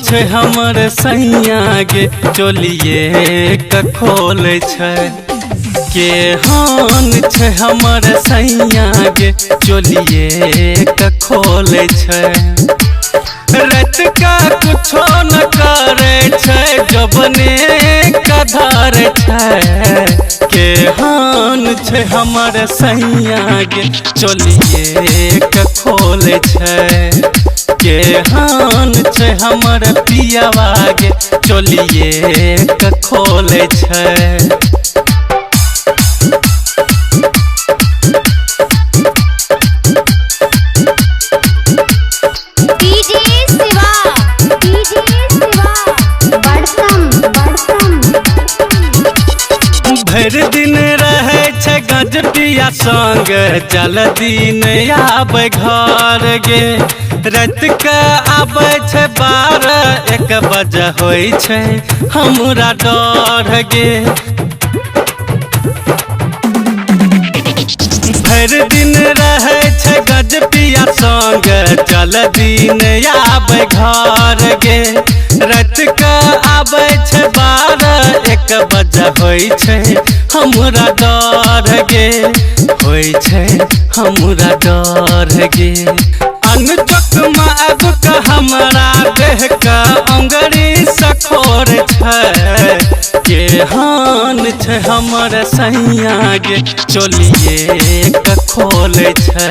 छे हमर सैया गे चोलिए क खोले छे। केहन छे हमर सैया गे चोलिए क खोले छे। रात का कुछो न करे छे जबने कधर छे। केहन छे हमर सैया गे चोलिए क खोले छे। केहन छे हमर पियावा गे चोलिए क खोले छे। भर दिन रहे छे गजटिया संग चल दिन आबे घर गे। रात के आबे छे 12-1 बजे होई छे हमरा डर गे। भर दिन रहे छे गजटिया संग चल दिन आबे घर गे। रात के आबे छे 12-1 बजे होई छे हमरा डर गे। होई छे हमरा डर गे। अनचक माग के हमरा देह के अंगरी सखोर छे। केहन छे हमर सैया गे चोलिए क खोले छे।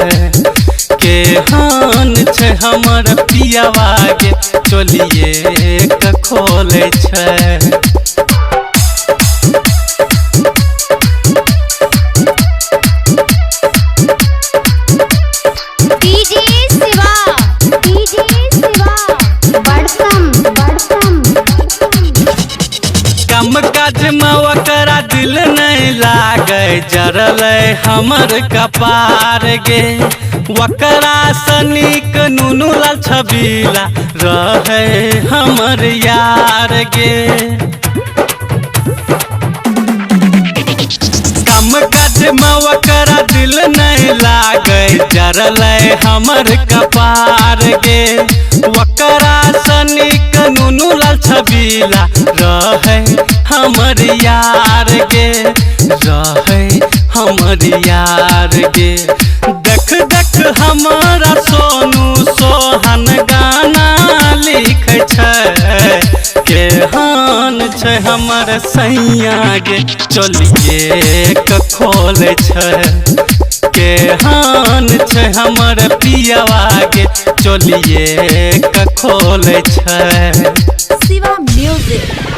केहन छे हमर पियावा गे चोलिए क खोले छे। काम काज में ओकरा दिल नहीं लागे जरल हमर कपार गे। ओकरा सनिक नुनू लाल छबीला रहे हमर यार गे। काम काज में ओकरा दिल नहीं लागे जरल हमर कपार गे। ओकरा सनिक नुनू लाल छबीला रहे हमर यार गे। रहे हमर यार गे। देख देख हमारा सोनू सोहन गाना लिखे छे। केहन छे हमर सैया गे चोलिए क खोले छे। केहन छे हमर पियावा गे चोलिए क खोले छे। शिवा म्यूजिक।